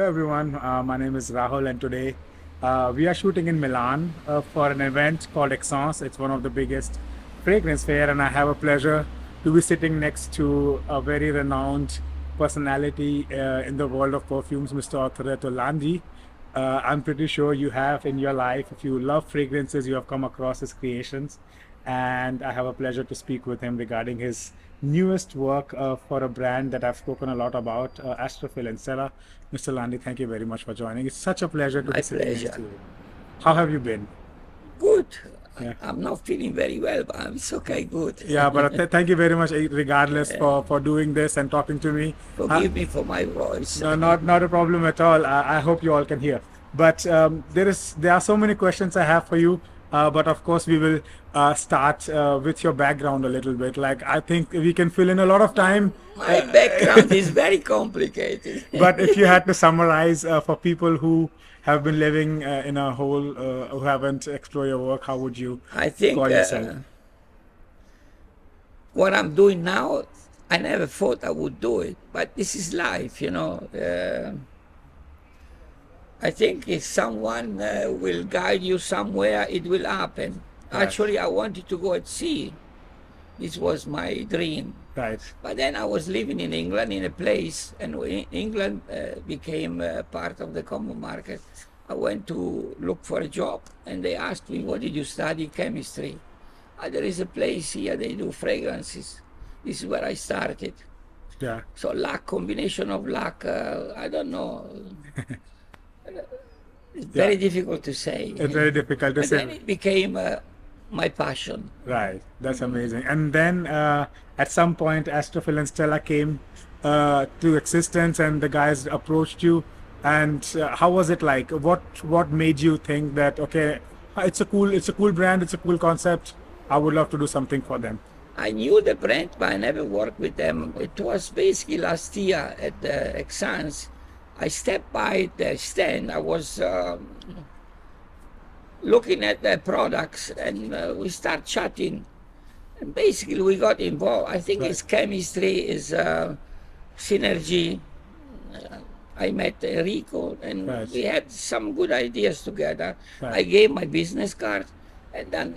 Hello everyone, my name is Rahul and today we are shooting in Milan for an event called Essence. It's one of the biggest fragrance fair and I have a pleasure to be sitting next to a very renowned personality in the world of perfumes, Mr. Arturetto Landi. I'm pretty sure you have in your life, if you love fragrances, you have come across his creations and I have a pleasure to speak with him regarding his newest work for a brand that I've spoken a lot about, Astrophil and Stella. Mr. Landi, thank you very much for joining. It's such a pleasure to My be sitting next pleasure. to you. How have you been? Good. Yeah. I'm not feeling very well, but it's okay, good. Yeah, but thank you very much, regardless, for doing this and talking to me. Forgive me for my voice. No, not a problem at all. I hope you all can hear. But there are so many questions I have for you. But of course, we will start with your background a little bit. Like I think we can fill in a lot of time. My background is very complicated. But if you had to summarize for people who have been living in a hole, who haven't explored your work, how would you I think call yourself? what I'm doing now, I never thought I would do it, but this is life, you know. I think if someone will guide you somewhere, it will happen. Right. Actually, I wanted to go at sea. This was my dream. Right. But then I was living in England in a place, and when England became part of the common market, I went to look for a job, and they asked me, what did you study? Chemistry. There is a place here, they do fragrances. This is where I started. Yeah. So luck, combination of luck, I don't know. It's very difficult to say. It's very difficult to And then say. it became my passion. Right. That's amazing. And then at some point, Astrophil and Stella came to existence, and the guys approached you. And how was it like? What made you think that okay, it's a cool brand, it's a cool concept. I would love to do something for them. I knew the brand, but I never worked with them. It was basically last year at the Exans. I stepped by the stand. I was looking at the products, and we start chatting. And basically, we got involved. I think it's chemistry, is synergy. I met Enrico, and we had some good ideas together. I gave my business card, and then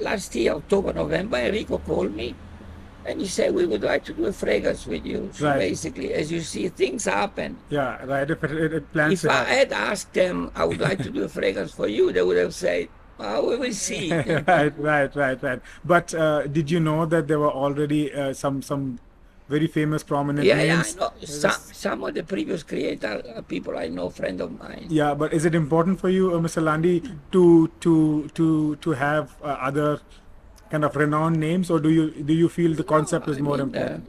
last year, October, November, Enrico called me, and he said, we would like to do a fragrance with you. So basically, as you see, things happen. Yeah, right. If it plans If I had asked them, I would like to do a fragrance for you, they would have said, oh, we will see. Right. But did you know that there were already some very famous, prominent names? I know. Some of the previous creator people I know, friend of mine. Yeah, but is it important for you, Mr. Landi, to have other kind of renowned names, or do you feel the concept is more important?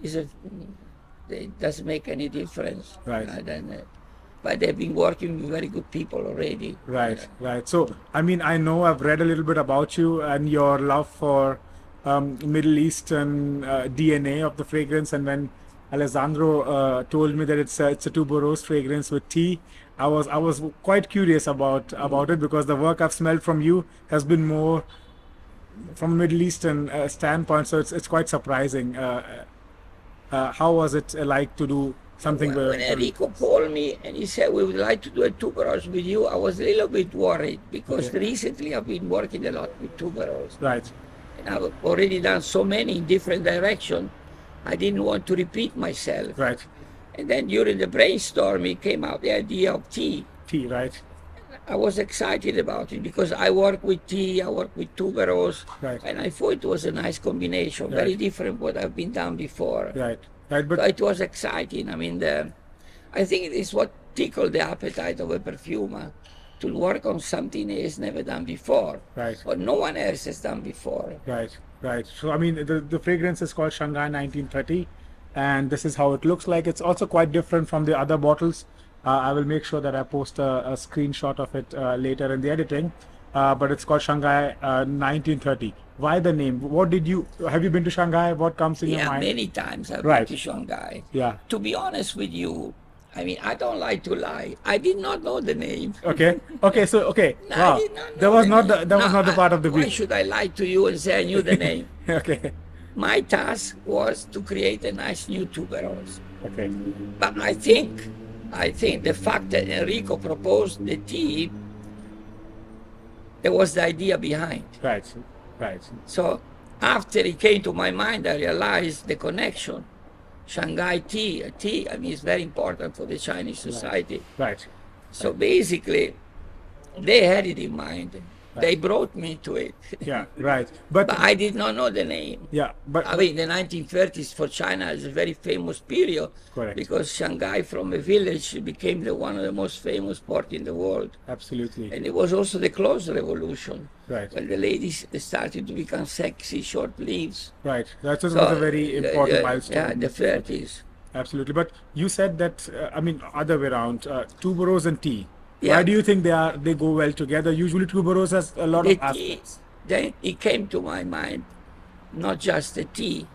It doesn't make any difference. Right. But they've been working with very good people already. Right. So, I mean, I know I've read a little bit about you and your love for Middle Eastern DNA of the fragrance, and when Alessandro told me that it's a tuberose fragrance with tea, I was quite curious about it, because the work I've smelled from you has been more from a Middle Eastern standpoint, so it's quite surprising. How was it like to do something? When Enrico called me and he said, we would like to do a tuberose with you, I was a little bit worried, because recently I've been working a lot with tuberose. Right. And I've already done so many in different directions, I didn't want to repeat myself. Right. And then during the brainstorming came out the idea of tea. Tea, right. I was excited about it because I work with tea, I work with tuberose, and I thought it was a nice combination, very different what I've been done before. Right. But so it was exciting. I mean, I think it is what tickled the appetite of a perfumer, to work on something he has never done before, or no one else has done before. Right. So I mean, the fragrance is called Shanghai 1930, and this is how it looks like. It's also quite different from the other bottles. I will make sure that I post a screenshot of it later in the editing. But it's called Shanghai 1930. Why the name? Have you been to Shanghai? What comes in your mind? Yeah, many times I've been to Shanghai. Yeah. To be honest with you, I mean, I don't like to lie. I did not know the name. Okay. No, wow. I did not know That was not the part of the brief. brief. Why should I lie to you and say I knew the name? Okay. My task was to create a nice new tuberose. Okay. But I think I think the fact that Enrico proposed the tea, there was the idea behind. Right, right, So after it came to my mind, I realized the connection. Shanghai tea, I mean, is very important for the Chinese society. right. So basically, they had it in mind. They brought me to it. Yeah, right. But I did not know the name. Yeah, but I mean, the 1930s for China is a very famous period. Correct. Because Shanghai, from a village, became one of the most famous ports in the world. Absolutely. And it was also the clothes revolution. Right. When the ladies started to become sexy, short sleeves. Right. That was a very important milestone. Yeah, the 30s. Absolutely. But you said that, I mean, other way around, tuberose and tea. Yeah. Why do you think they go well together? Usually tuberose has a lot of aspects. Then it came to my mind, not just the tea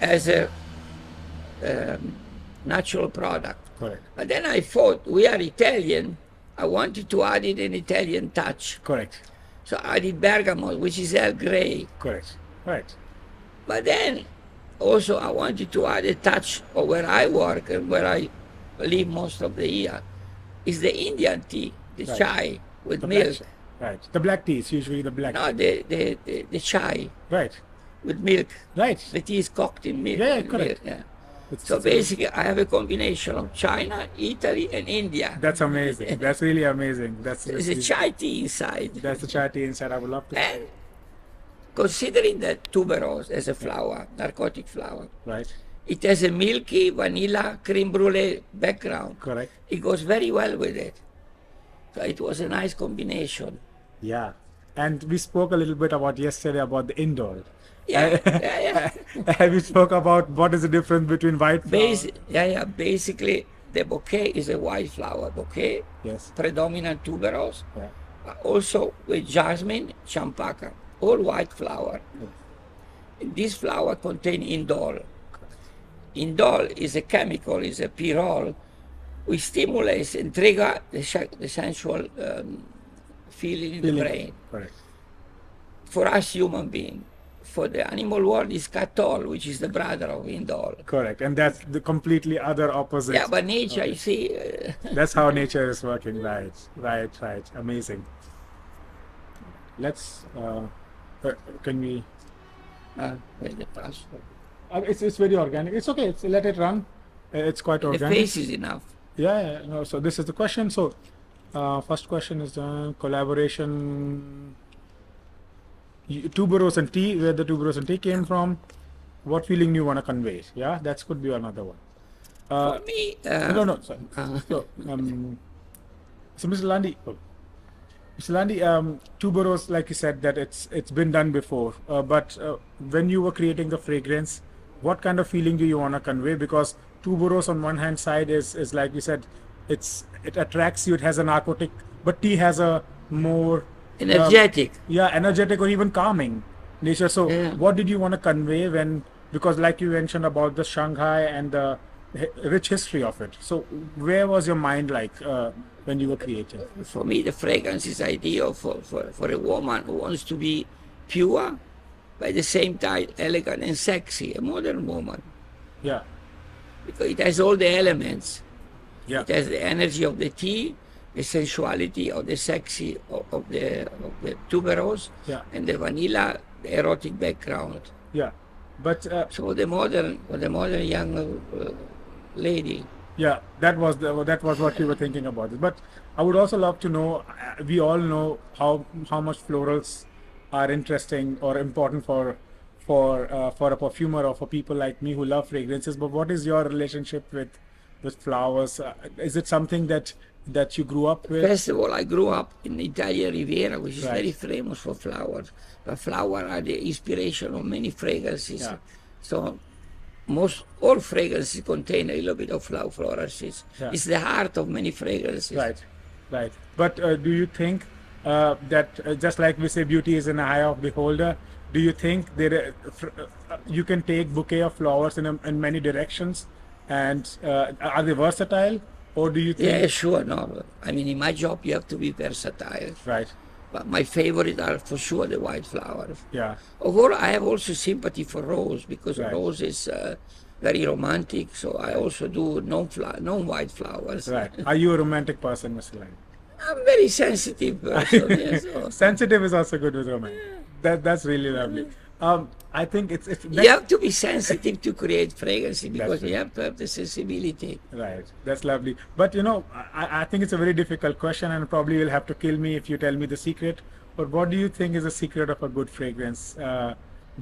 as a natural product. Correct. But then I thought, we are Italian, I wanted to add it an Italian touch. Correct. So I did bergamot, which is Earl Grey. Correct. Right. But then also I wanted to add a touch of where I work and where I live most of the year. Is the Indian tea, the chai with milk. Right. The black tea is usually the black. No, the chai. Right. With milk. Right. The tea is cooked in milk. Yeah, correct. Milk, yeah. So basically, I have a combination of China, Italy, and India. That's amazing. That's really amazing. There's a chai tea inside. That's the chai tea inside. I would love to. And considering that tuberose as a flower, narcotic flower, right, it has a milky vanilla creme brulee background. Correct. It goes very well with it. So it was a nice combination. Yeah. And we spoke a little bit about yesterday about the indole. Yeah. We spoke about what is the difference between white flower. Basically, the bouquet is a white flower bouquet. Yes. Predominant tuberose. Yeah. Also with jasmine, champaca, all white flower. Yes. This flower contains indole. Indole is a chemical, is a pyrrole, which stimulates and triggers the sensual feeling in the brain. Correct. For us human beings. For the animal world is catol, which is the brother of indole. Correct, and that's the completely other opposite. Yeah, but nature, you see. That's how nature is working, right? Right. Amazing. Let's, can we? The passport. It's very organic. It's okay. Let it run. It's quite organic. The face is enough. Yeah. No, so this is the question. So, first question is collaboration. Tuberose and tea, where the tuberose and tea came from, what feeling you want to convey? Yeah, that could be another one. For me, no, sorry. So Mr. Landi, tuberose, like you said, that it's been done before. But when you were creating the fragrance, what kind of feeling do you want to convey? Because tuberose on one hand side is like you said, it attracts you. It has a narcotic, but tea has a more energetic. Energetic or even calming nature. So what did you want to convey because like you mentioned about the Shanghai and the rich history of it. So where was your mind like when you were creating? For me, the fragrance is ideal for a woman who wants to be pure, but at the same time elegant and sexy, a modern woman. Yeah. Because it has all the elements. Yeah. It has the energy of the tea, the sensuality of the sexy of the tuberose, and the vanilla, the erotic background. Yeah, but so the modern young lady. Yeah, that was what you were thinking about. But I would also love to know. We all know how much florals are interesting or important for a perfumer or for people like me who love fragrances. But what is your relationship with flowers? Is it something that you grew up with? First of all, I grew up in the Italian Riviera, which is very famous for flowers. But flowers are the inspiration of many fragrances. Yeah. So all fragrances contain a little bit of florals. Yeah. It's the heart of many fragrances. Right. But do you think that just like we say, beauty is in the eye of the beholder? Do you think you can take bouquet of flowers in many directions, and are they versatile? Or do you think? Yeah, sure. No, I mean, in my job, you have to be versatile. Right. But my favorite are for sure the white flowers. Yeah. Although I have also sympathy for rose, because Right. rose is very romantic. So I also do non-white flowers. Right. Are you a romantic person, Mr. Lang? I'm very sensitive person. Yes. So Sensitive is also good with romance. That's really lovely. I think it's you have to be sensitive to create fragrance, because right. you have to have the sensibility. right. That's lovely. But you know, I think it's a very difficult question, and probably you'll have to kill me if you tell me the secret. But what do you think is the secret of a good fragrance?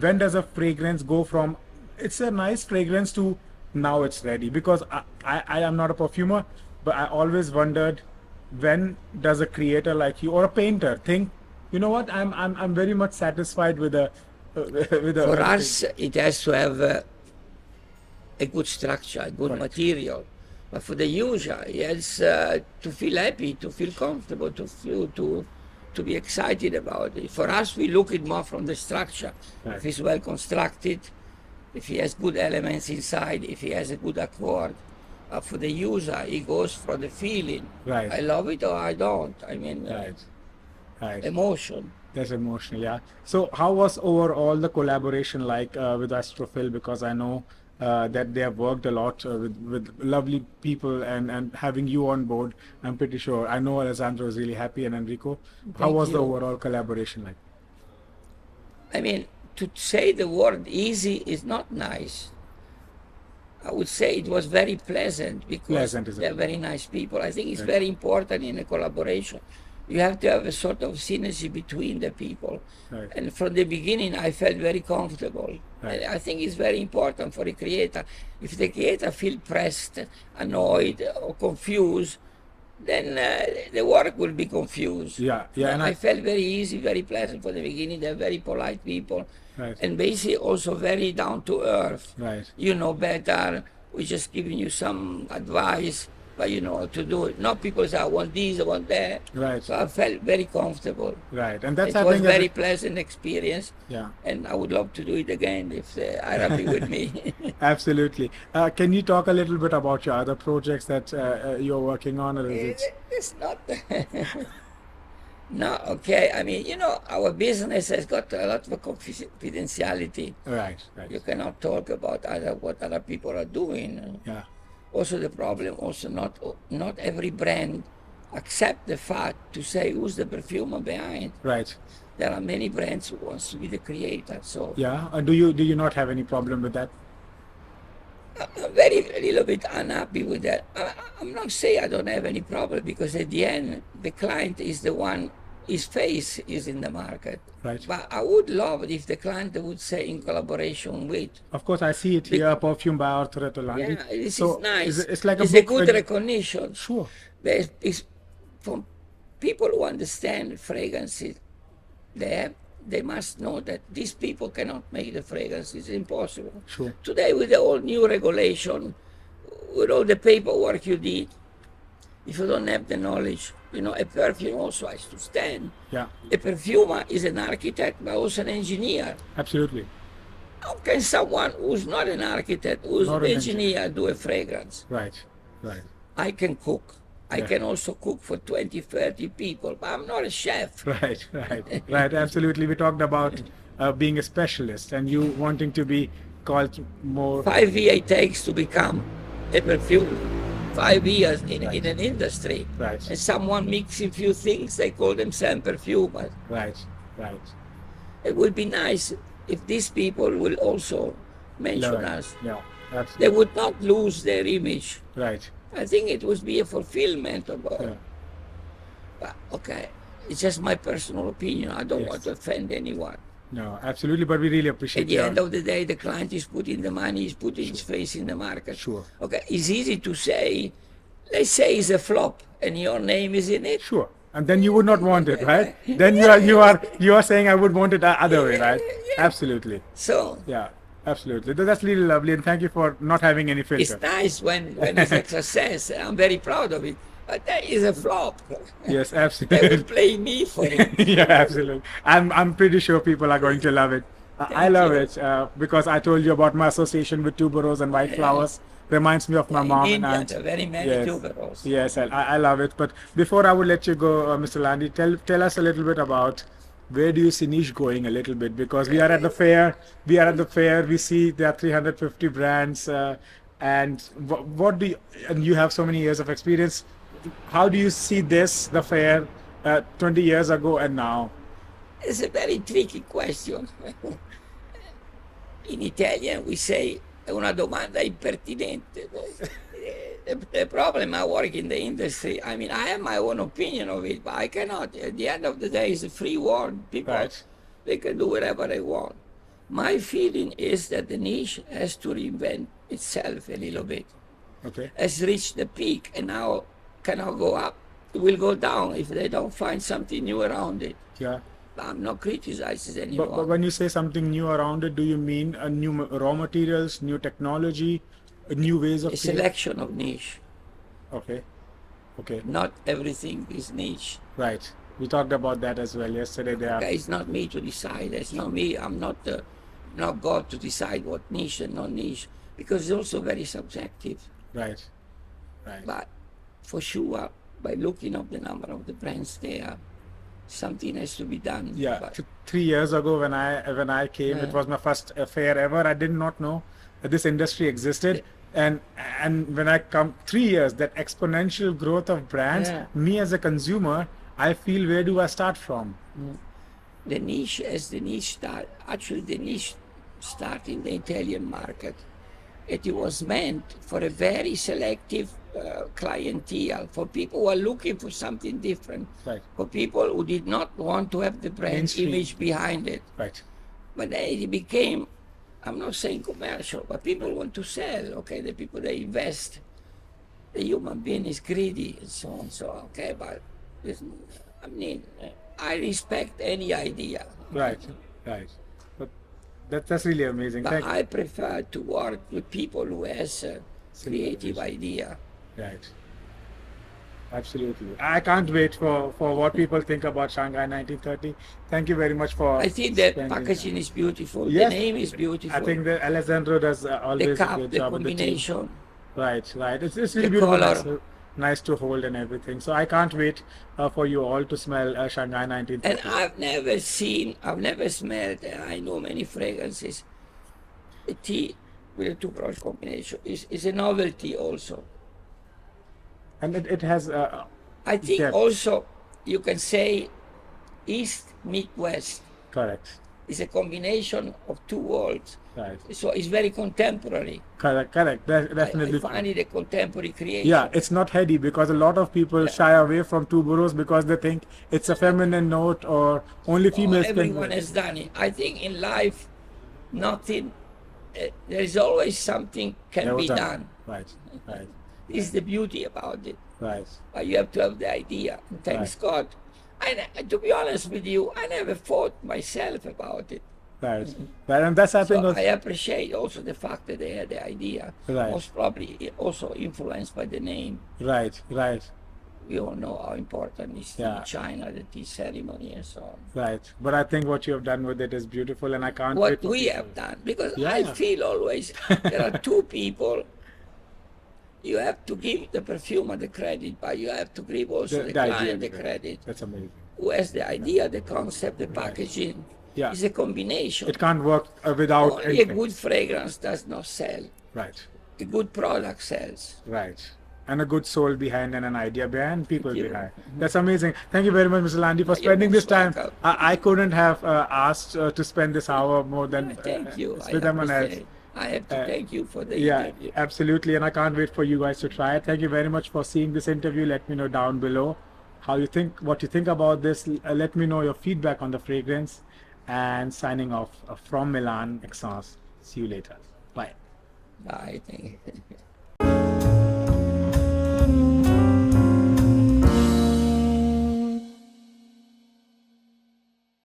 When does a fragrance go from it's a nice fragrance to now it's ready? Because I am not a perfumer, but I always wondered, when does a creator like you or a painter think, you know what, I'm very much satisfied with a with a For us, it has to have a good structure, a good Correct. material. But for the user, he has to feel happy, to feel comfortable, to be excited about it. For us, we look at more from the structure. Right. If it's well constructed, if he has good elements inside, if he has a good accord. For the user, he goes for the feeling. Right. I love it or I don't. I mean, right. emotion. That's emotional, yeah. So how was overall the collaboration like with Astrophil? Because I know that they have worked a lot with lovely people, and having you on board, I'm pretty sure. I know Alessandro is really happy, and Enrico. How Thank was the you. overall collaboration like? I mean, to say the word easy is not nice. I would say it was very pleasant, because Pleasant is they're it? very nice people. I think it's Right. very important in a collaboration. You have to have a sort of synergy between the people. Right. And from the beginning, I felt very comfortable. Right. I think it's very important for a creator. If the creator feels pressed, annoyed, or confused, then the work will be confused. Yeah, yeah, and I felt very easy, very pleasant from the beginning. They're very polite people. Right. And basically also very down to earth. Right. You know better. We're just giving you some advice, but you know how to do it. Not people say, I want this, I want that. Right. So I felt very comfortable. Right, and that's It I was think very pleasant experience. yeah. And I would love to do it again if they are happy with me. Absolutely. Can you talk a little bit about your other projects that you're working on, or is it? It's not. No, okay. I mean, you know, our business has got a lot of confidentiality. Right, You right. cannot talk about what other people are doing. Yeah, Also, the problem also not every brand accept the fact to say who's the perfumer behind. right. There are many brands who wants to be the creator. So Yeah. Do you not have any problem with that? I'm very a little bit unhappy with that. I'm not saying I don't have any problem, because at the end the client is the one, his face is in the market. Right. But I would love it if the client would say in collaboration with. Of course, I see it here, perfume by Arturetto Landi. Yeah, this So is nice. it's like it's a a book good when- recognition. Sure. It's from people who understand fragrances. They must know that these people cannot make the fragrance. It's impossible. Sure. Today, with the whole new regulation, with all the paperwork you did, if you don't have the knowledge, you know, a perfume also has to stand. Yeah. A perfumer is an architect, but also an engineer. Absolutely. How can someone who's not an architect, who's Not an an engineer, do a fragrance? Right. Right. I can cook. I Yeah. can also cook for 20, 30 people, but I'm not a chef. Right. Right. Right. Absolutely. We talked about being a specialist and you wanting to be called more. 5 years it takes to become a perfume. 5 years in an industry. Right. And someone mixing few things, they call themselves perfumers. Right. Right. It would be nice if these people will also mention Learn. us. Yeah. They Absolutely. would not lose their image. Right. I think it would be a fulfillment of all. Yeah. But okay, it's just my personal opinion. I don't Yes. want to offend anyone. No. Absolutely. But we really At appreciate the your. end of the day, the client is putting the money, he's putting his face in the market. Sure. Okay, it's easy to say, let's say it's a flop and your name is in it. Sure. And then you would not want it, right? Then you are saying I would want it the other way, right? Absolutely. So Yeah. Absolutely. That's really lovely, and thank you for not having any filter. it's nice when it's a success. I'm very proud of it. But that is a flop. Yes, They will absolutely. play me for it. Yeah, absolutely. I'm pretty sure people are going to love it. I Thank love you. it because I told you about my association with tuberose and white flowers. Reminds me of my Yeah, in mom and India, aunt. there are very many Yes, tuberose. yes, I love it. But before I would let you go, Mr. Landi, tell us a little bit about where do you see niche going a little bit because we are at the fair. We are at the fair. We see there are 350 brands, and what do you, and you have so many years of experience. How do you see this the fair 20 years ago and now? It's a very tricky question. In Italian we say è una domanda impertinente. The problem, I work in the industry. I mean, I have my own opinion of it, but I cannot. At the end of the day, it's a free world. People, Right. they can do whatever they want. My feeling is that the niche has to reinvent itself a little bit. Okay. Has reached the peak and now cannot go up. It will go down if they don't find something new around it. Yeah. I'm not criticizing But anymore. when you say something new around it, do you mean a new raw materials, new technology, new ways of A creating? selection of niche. Okay. Okay. Not everything is niche. Right. We talked about that as well yesterday. There are Okay, it's not me to decide. It's not me. I'm not God to decide what niche and not niche because it's also very subjective. right. Right. But for sure, by looking up the number of the brands there, something has to be done. Yeah. But 3 years ago when I came, it was my first fair ever. I did not know that this industry existed. And when I come 3 years, that exponential growth of brands, Yeah. me as a consumer, I feel where do I start from? the niche, as the niche start, actually the niche start in the Italian market. It was meant for a very selective clientele, for people who are looking for something different, Right. for people who did not want to have the brand Mainstream. image behind it. Right. But then it became, I'm not saying commercial, but people want to sell, okay? The people, they invest. The human being is greedy and so on, so, okay, but I mean, I respect any idea. Right. Right. But that's really amazing. But Thank I prefer to work with people who has a creative idea. Right. Absolutely. I can't wait for what people think about Shanghai 1930. Thank you very much for I think the spending packaging is beautiful. Yes. The name is beautiful. I think that Alessandro does the always a cup, good the job with the team. combination. Right, right. It's really The beautiful. color. Nice, nice to hold and everything. So I can't wait for you all to smell Shanghai And 1930. I've never smelled, and I know many fragrances. A tea with a two-brush combination is a novelty also. And it has I think depth. also you can say East meet West. Correct. It's a combination of two worlds. Right. So it's very contemporary. Correct. Correct. Definitely. I find it a contemporary creation. Yeah, it's not heady because a lot of people shy away from tuberose because they think it's a feminine note or only females can. Everyone has done it. I think in life, nothing, there is always something can be done. Right, right, This is the beauty about it. right. But you have to have the idea. And thanks God. To be honest with you, I never thought myself about it. Right. Right. And that's I think So also, I appreciate also the fact that they had the idea. Right. Most probably also influenced by the name. right, right, We all know how important it is Yeah. in China, the tea ceremony and so on. right. But I think what you have done with it is beautiful and I can't wait What for we people. have done, because I Yeah. feel always there are two people. You have to give the perfumer the credit, but you have to give also the idea client the of it. credit. That's amazing. Who has the idea, the concept, the packaging. Yeah. It's a combination. It can't work without Only a anything. good fragrance does not sell. Right, A good product sells. right. And a good soul behind and an idea behind, people you. behind. That's amazing. Thank you very much, Mr. Landi, for You're spending this most time. welcome. I couldn't have asked to spend this hour more than Thank you. with someone else. appreciate it. I have to thank you for the Yeah, interview. absolutely. And I can't wait for you guys to try it. Thank you very much for seeing this interview. Let me know down below what you think about this. Let me know your feedback on the fragrance. And signing off from Milan, Exans. See you later. Bye. Bye. Thank you.